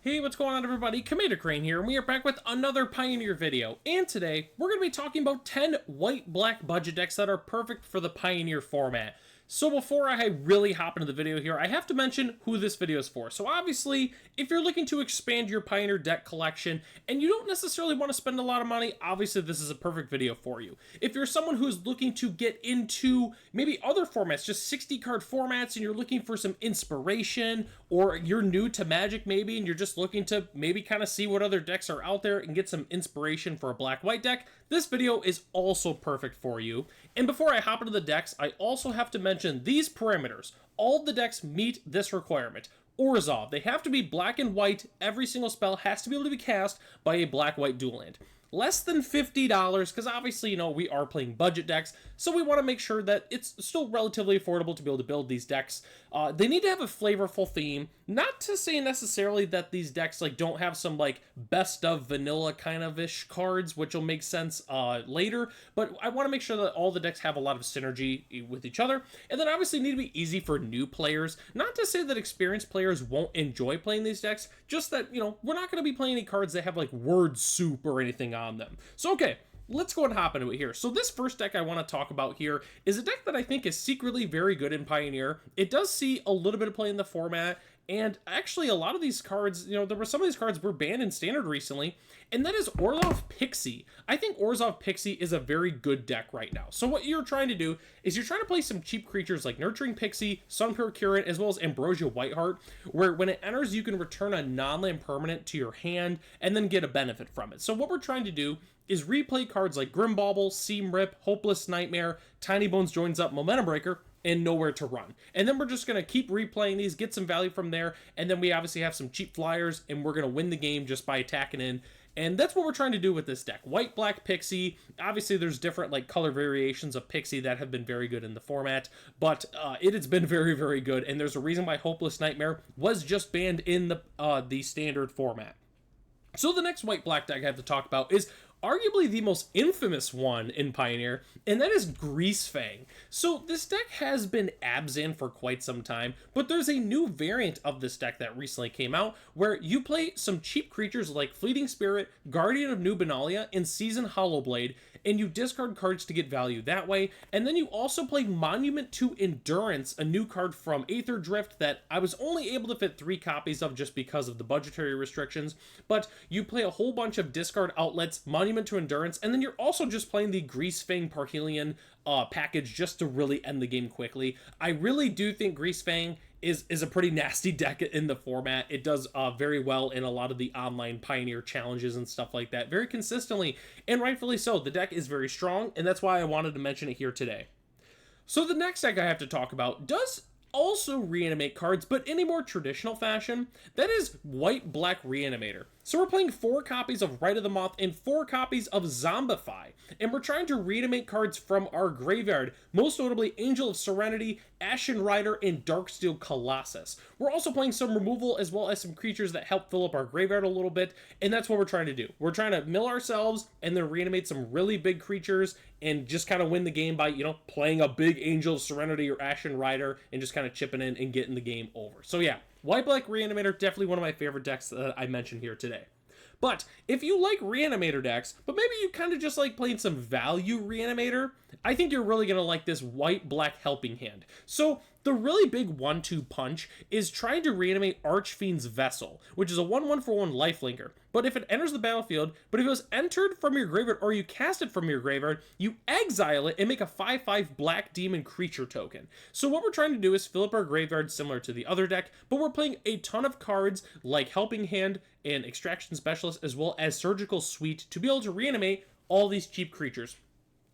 Hey, what's going on everybody? Commander Crane here, and we are back with another Pioneer video. And today, we're going to be talking about 10 white-black budget decks that are perfect for the Pioneer format. So before I really hop into the video here, I have to mention who this video is for. So obviously, if you're looking to expand your Pioneer deck collection, and you don't necessarily want to spend a lot of money, obviously this is a perfect video for you. If you're someone who's looking to get into maybe other formats, just 60 card formats, and you're looking for some inspiration, or you're new to Magic maybe, and you're just looking to maybe kind of see what other decks are out there and get some inspiration for a black-white deck, this video is also perfect for you. And before I hop into the decks, I also have to mention these parameters. All of the decks meet this requirement. Orzhov, they have to be black and white. Every single spell has to be able to be cast by a black-white dual land. Less than $50, because obviously, you know, we are playing budget decks, so we want to make sure that it's still relatively affordable to be able to build these decks. They need to have a flavorful theme. Not to say necessarily that these decks like don't have some like best of vanilla kind of ish cards, which will make sense later, but I want to make sure that all the decks have a lot of synergy with each other, and then obviously need to be easy for new players. Not to say that experienced players won't enjoy playing these decks, just that, you know, we're not going to be playing any cards that have like word soup or anything on them. So okay, let's go and hop into it here. So this first deck I want to talk about here is a deck that I think is secretly very good in Pioneer. It does see a little bit of play in the format, and actually a lot of these cards, you know, there were some of these cards were banned in Standard recently, and that is Orzhov Pixie. I think Orzhov Pixie is a very good deck right now. So what you're trying to do is you're trying to play some cheap creatures like Nurturing Pixie, Sunpure Current, as well as Ambrosia Whiteheart, where when it enters you can return a non-land permanent to your hand and then get a benefit from it. So what we're trying to do is replay cards like Grimbauble, Seam Rip, Hopeless Nightmare, Tiny Bones Joins Up, Momentum Breaker, and Nowhere to Run. And then we're just going to keep replaying these, get some value from there, and then we obviously have some cheap flyers, and we're going to win the game just by attacking in. And that's what we're trying to do with this deck. White, black, Pixie. Obviously, there's different like color variations of Pixie that have been very good in the format, but it has been very, very good, and there's a reason why Hopeless Nightmare was just banned in the Standard format. So the next white-black deck I have to talk about is arguably the most infamous one in Pioneer, and that is Greasefang. So this deck has been Abzan for quite some time, but there's a new variant of this deck that recently came out where you play some cheap creatures like Fleeting Spirit, Guardian of New Benalia, and Seasoned Hollowblade, and you discard cards to get value that way, and then you also play Monument to Endurance, a new card from Aether Drift that I was only able to fit 3 copies of just because of the budgetary restrictions, but you play a whole bunch of discard outlets, Monument to Endurance, and then you're also just playing the Greasefang Parhelion package just to really end the game quickly. I really do think Greasefang is a pretty nasty deck in the format. It does very well in a lot of the online Pioneer challenges and stuff like that, very consistently, and rightfully so. The deck is very strong, and that's why I wanted to mention it here today. So the next deck I have to talk about does also reanimate cards, but in a more traditional fashion. That is White-Black Reanimator. So we're playing 4 copies of Rite of the Moth and 4 copies of Zombify, and we're trying to reanimate cards from our graveyard, most notably Angel of Serenity, Ashen Rider, and Darksteel Colossus. We're also playing some removal as well as some creatures that help fill up our graveyard a little bit, and that's what we're trying to do. We're trying to mill ourselves and then reanimate some really big creatures and just kind of win the game by, you know, playing a big Angel of Serenity or Ashen Rider and just kind of chipping in and getting the game over. So yeah, White-Black Reanimator, definitely one of my favorite decks that I mentioned here today. But if you like Reanimator decks, but maybe you kind of just like playing some value Reanimator, I think you're really going to like this White-Black Helping Hand. So the really big 1-2 punch is trying to reanimate Archfiend's Vessel, which is a 1/1 for 1 lifelinker. But if it enters the battlefield, but if it was entered from your graveyard or you cast it from your graveyard, you exile it and make a 5/5 black demon creature token. So what we're trying to do is fill up our graveyard similar to the other deck, but we're playing a ton of cards like Helping Hand and Extraction Specialist as well as Surgical Suite to be able to reanimate all these cheap creatures.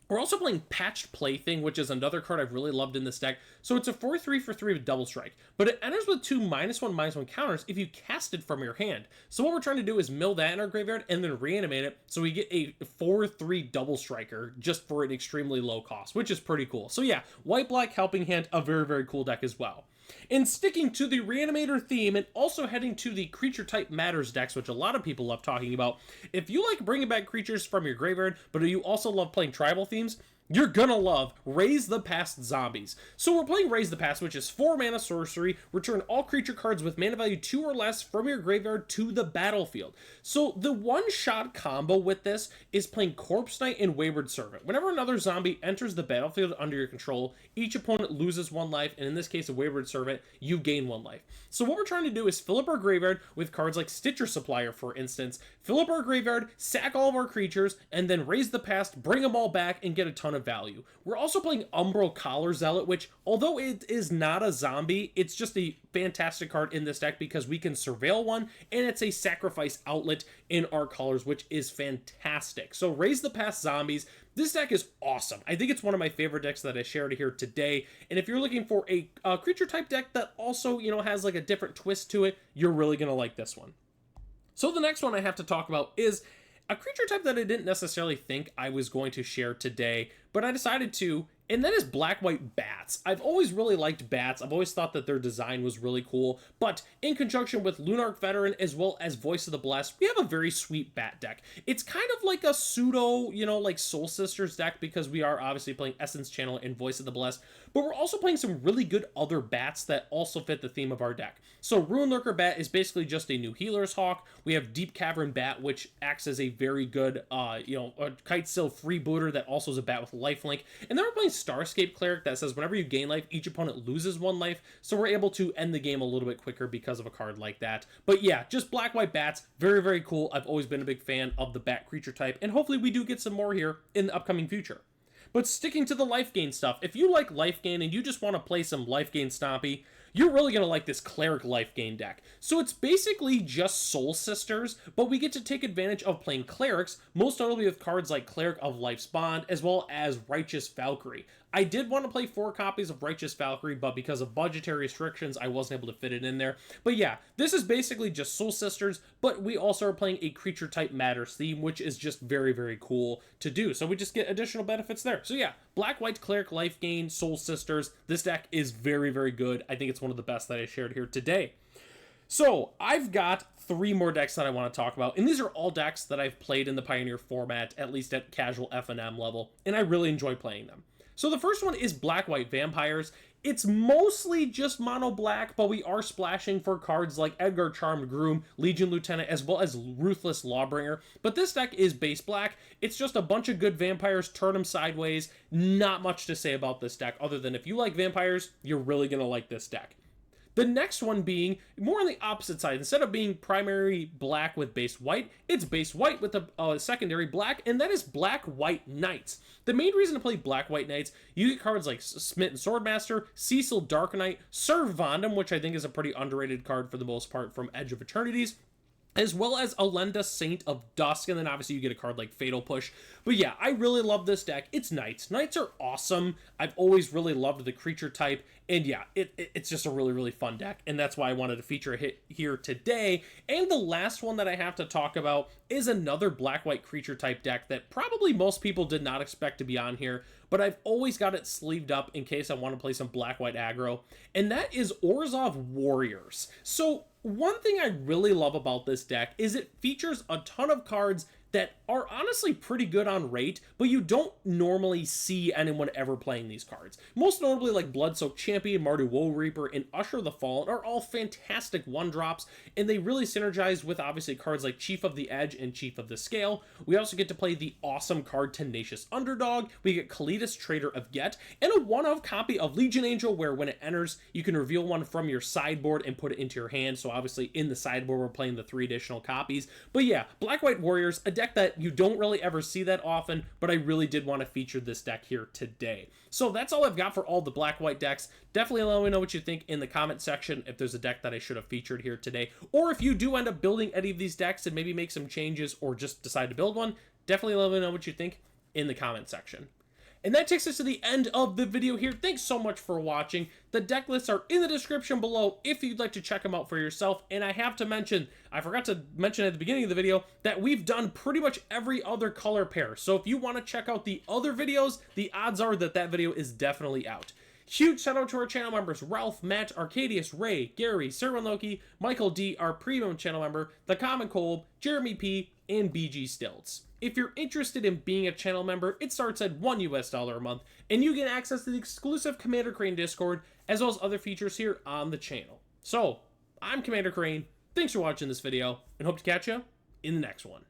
We're also playing Patched Plaything, which is another card I've really loved in this deck. So it's a 4/3 for 3 with Double Strike, but it enters with 2 -1/-1 counters if you cast it from your hand. So what we're trying to do is mill that in our graveyard and then reanimate it so we get a 4/3 Double Striker just for an extremely low cost, which is pretty cool. So yeah, White-Black Helping Hand, a very, very cool deck as well. And sticking to the Reanimator theme and also heading to the Creature Type Matters decks, which a lot of people love talking about, if you like bringing back creatures from your graveyard, but you also love playing tribal themes, you're gonna love Raise the Past Zombies. So we're playing Raise the Past, which is 4 mana sorcery. Return all creature cards with mana value 2 or less from your graveyard to the battlefield. So the one-shot combo with this is playing Corpse Knight and Wayward Servant. Whenever another zombie enters the battlefield under your control, each opponent loses 1 life, and in this case, a Wayward Servant, you gain 1 life. So what we're trying to do is fill up our graveyard with cards like Stitcher Supplier, for instance, fill up our graveyard, sack all of our creatures, and then Raise the Past, bring them all back, and get a ton of value. We're also playing Umbral Collar Zealot, which, although it is not a zombie, it's just a fantastic card in this deck because we can surveil one, and it's a sacrifice outlet in our colors, which is fantastic. So Raise the Past Zombies, this deck is awesome. I think it's one of my favorite decks that I shared here today, and if you're looking for a creature type deck that also, you know, has like a different twist to it, you're really gonna like this one. So the next one I have to talk about is a creature type that I didn't necessarily think I was going to share today, but I decided to, and that is Black-White Bats. I've always really liked bats. I've always thought that their design was really cool, but in conjunction with Lunarch Veteran as well as Voice of the Blessed, we have a very sweet bat deck. It's kind of like a pseudo, you know, like Soul Sisters deck because we are obviously playing Essence Channel and Voice of the Blessed, but we're also playing some really good other bats that also fit the theme of our deck. So Ruin Lurker Bat is basically just a new Healer's Hawk. We have Deep Cavern Bat, which acts as a very good, you know, a Kitesail freebooter that also is a bat with lifelink. And then we're playing Starscape Cleric that says whenever you gain life, each opponent loses 1 life, so we're able to end the game a little bit quicker because of a card like that. But yeah, just Black-White Bats, very, very cool. I've always been a big fan of the bat creature type, and hopefully we do get some more here in the upcoming future. But sticking to the life gain stuff, if you like life gain and you just want to play some life gain stompy, you're really going to like this Cleric life gain deck. So it's basically just Soul Sisters, but we get to take advantage of playing Clerics, most notably with cards like Cleric of Life's Bond, as well as Righteous Valkyrie. I did want to play 4 copies of Righteous Valkyrie, but because of budgetary restrictions, I wasn't able to fit it in there. But yeah, this is basically just Soul Sisters, but we also are playing a creature type Matters theme, which is just very, very cool to do. So we just get additional benefits there. So yeah, Black-White Cleric life gain, Soul Sisters. This deck is very, very good. I think it's one of the best that I shared here today. So I've got 3 more decks that I want to talk about, and these are all decks that I've played in the Pioneer format, at least at casual FNM level, and I really enjoy playing them. So the first one is Black-White Vampires. It's mostly just mono black, but we are splashing for cards like Edgar Charmed Groom, Legion Lieutenant, as well as Ruthless Lawbringer. But this deck is base black. It's just a bunch of good vampires, turn them sideways. Not much to say about this deck, other than if you like vampires, you're really going to like this deck. The next one being more on the opposite side. Instead of being primary black with base white, it's base white with a secondary black, and that is Black-White Knights. The main reason to play Black-White Knights, you get cards like Smitten Swordmaster, Cecil Dark Knight, Sir Vondam, which I think is a pretty underrated card for the most part from Edge of Eternities, as well as Elenda, Saint of Dusk, and then obviously you get a card like Fatal Push. But yeah, I really love this deck. It's Knights. Knights are awesome. I've always really loved the creature type, and yeah, it's just a really, really fun deck, and that's why I wanted to feature it here today. And the last one that I have to talk about is another Black-White creature type deck that probably most people did not expect to be on here, but I've always got it sleeved up in case I want to play some Black-White aggro, and that is Orzhov Warriors. So one thing I really love about this deck is it features a ton of cards that are honestly pretty good on rate, but you don't normally see anyone ever playing these cards. Most notably like Bloodsoaked Champion, Mardu Woe Reaper, and Usher the Fallen are all fantastic 1-drops, and they really synergize with obviously cards like Chief of the Edge and Chief of the Scale. We also get to play the awesome card Tenacious Underdog. We get Kalitas, Trader of Get, and a 1-of copy of Legion Angel, where when it enters, you can reveal one from your sideboard and put it into your hand. So obviously in the sideboard, we're playing the 3 additional copies. But yeah, Black-White Warriors, a deck that you don't really ever see that often, but I really did want to feature this deck here today. So that's all I've got for all the Black-White decks. Definitely let me know what you think in the comment section if there's a deck that I should have featured here today, or if you do end up building any of these decks and maybe make some changes or just decide to build one, definitely let me know what you think in the comment section. And that takes us to the end of the video here. Thanks so much for watching. The deck lists are in the description below if you'd like to check them out for yourself. And I have to mention, I forgot to mention at the beginning of the video, that we've done pretty much every other color pair. So if you want to check out the other videos, the odds are that that video is definitely out. Huge shout out to our channel members, Ralph, Matt, Arcadius, Ray, Gary, Serwan Loki, Michael D, our premium channel member, The Common Cold, Jeremy P, and BG Stilts. If you're interested in being a channel member, it starts at $1 US a month, and you get access to the exclusive Commander Crane Discord, as well as other features here on the channel. So, I'm Commander Crane, thanks for watching this video, and hope to catch you in the next one.